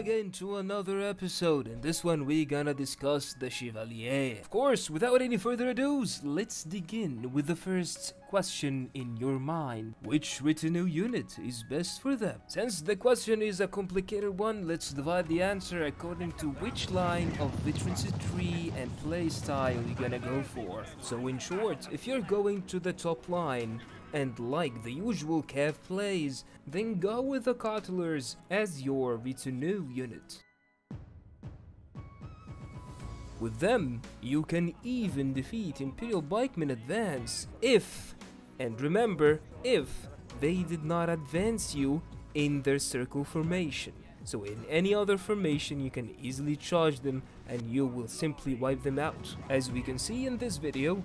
again to another episode. In this one we're gonna discuss the Chivaliers. Of course, without any further ado, let's begin with the first question in your mind. Which retinue unit is best for them? Since the question is a complicated one, let's divide the answer according to which line of veterancy tree and playstyle you're gonna go for. So in short, if you're going to the top line and like the usual cav plays, then go with the Conquerors as your retinue unit. With them, you can even defeat Imperial Pikemen advance if, and remember, if they did not advance you in their circle formation. So in any other formation you can easily charge them and you will simply wipe them out. As we can see in this video,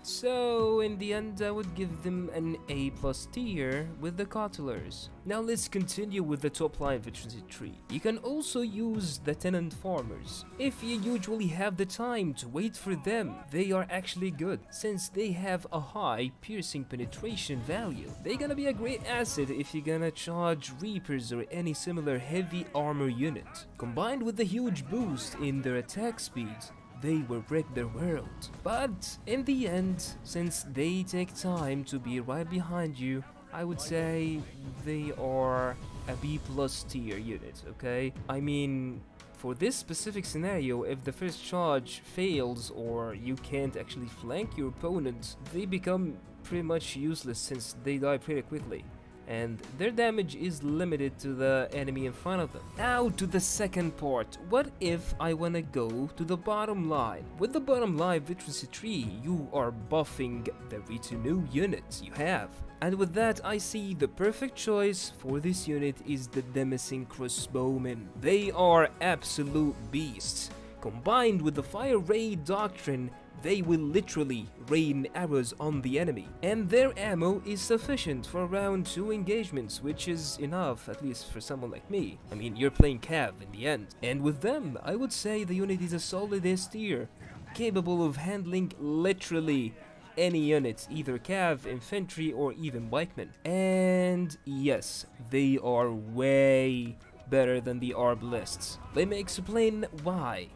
so in the end I would give them an A+ tier with the Conquerors. Now let's continue with the top line veterancy tree. You can also use the tenant farmers. If you usually have the time to wait for them, they are actually good since they have a high piercing penetration value. They're gonna be a great asset if you're gonna charge Reapers or any similar heavy armor unit. Combined with the huge boost in their attack speed, they will break their world. But in the end, since they take time to be right behind you, I would say they are a B+ tier unit, okay? I mean, for this specific scenario, if the first charge fails or you can't actually flank your opponent, they become pretty much useless since they die pretty quickly, and their damage is limited to the enemy in front of them. Now to the second part. What if I wanna go to the bottom line? With the bottom line veterancy tree, you are buffing the retinue unit you have. And with that, I see the perfect choice for this unit is the Demesing Crossbowmen. They are absolute beasts. Combined with the Fire Raid Doctrine, they will literally rain arrows on the enemy, and their ammo is sufficient for around 2 engagements, which is enough, at least for someone like me. I mean, you're playing cav in the end. And with them, I would say the unit is a solid S tier, capable of handling literally any units, either cav, infantry, or even pikemen. And yes, they are way better than the arbalists. Let me explain why.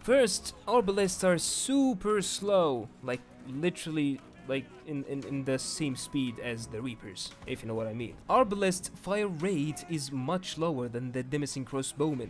First, arbalists are super slow, like literally like in the same speed as the Reapers, if you know what I mean. Arbalist fire rate is much lower than the Demesing Crossbowmen.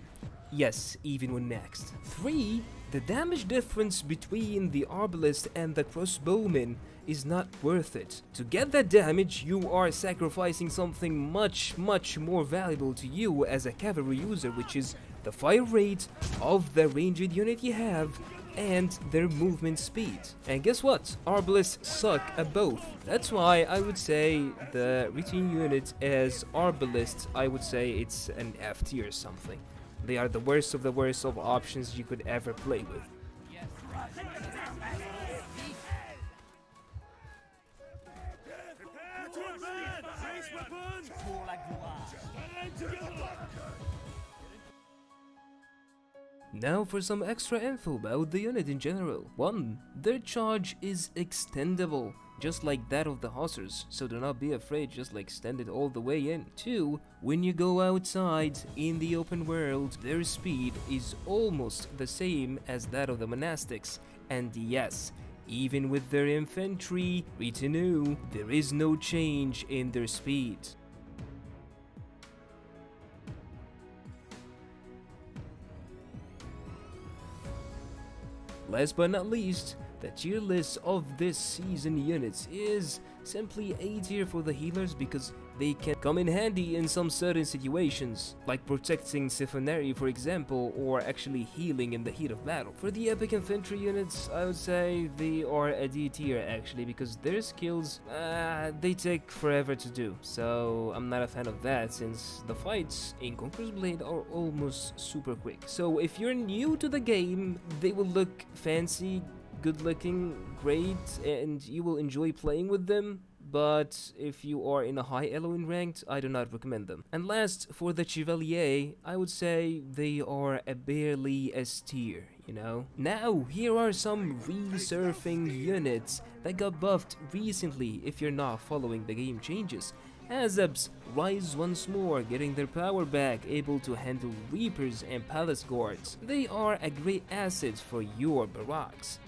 Yes, even when maxed. 3. The damage difference between the Arbalist and the Crossbowmen is not worth it. To get that damage, you are sacrificing something much more valuable to you as a cavalry user, which is the fire rate of the ranged unit you have and their movement speed. And guess what? Arbalists suck at both. That's why I would say the retinue unit as Arbalists, I would say it's an F tier or something. They are the worst of options you could ever play with. Now for some extra info about the unit in general. 1. Their charge is extendable, just like that of the Hussars, so do not be afraid, just like extend it all the way in. 2. When you go outside in the open world, their speed is almost the same as that of the monastics, and yes, even with their infantry retinue, there is no change in their speed. Last but not least, the tier list of this season units is simply A tier for the healers because they can come in handy in some certain situations, like protecting Siphonary for example, or actually healing in the heat of battle. For the epic infantry units, I would say they are a D tier actually, because their skills, they take forever to do, so I'm not a fan of that since the fights in Conqueror's Blade are almost super quick. So if you're new to the game, they will look fancy, good looking, great, and you will enjoy playing with them. But if you are in a high elo in ranked, I do not recommend them. And last, for the Chevalier, I would say they are a barely S tier, you know? Now, here are some resurfing units that got buffed recently if you're not following the game changes. Azabs rise once more, getting their power back, able to handle Reapers and Palace Guards. They are a great asset for your barracks.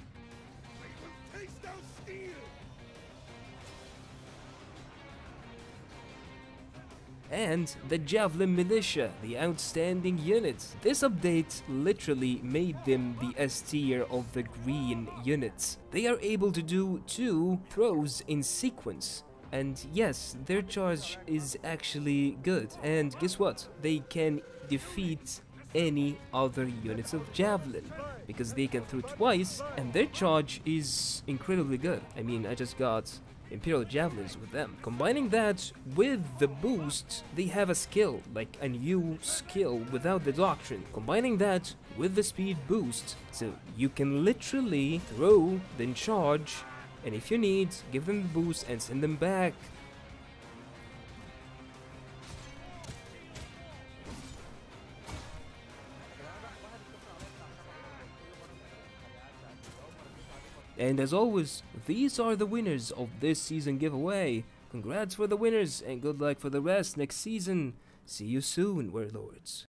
And the Javelin Militia, the outstanding unit. This update literally made them the S tier of the green units. They are able to do 2 throws in sequence. And yes, their charge is actually good. And guess what? They can defeat any other units of Javelin, because they can throw twice and their charge is incredibly good. I mean, I just got Imperial Javelins with them. Combining that with the boost, they have a skill, like a new skill without the doctrine. Combining that with the speed boost, so you can literally throw, then charge, and if you need, give them the boost and send them back. And as always, these are the winners of this season giveaway. Congrats for the winners and good luck for the rest next season. See you soon, Warlords.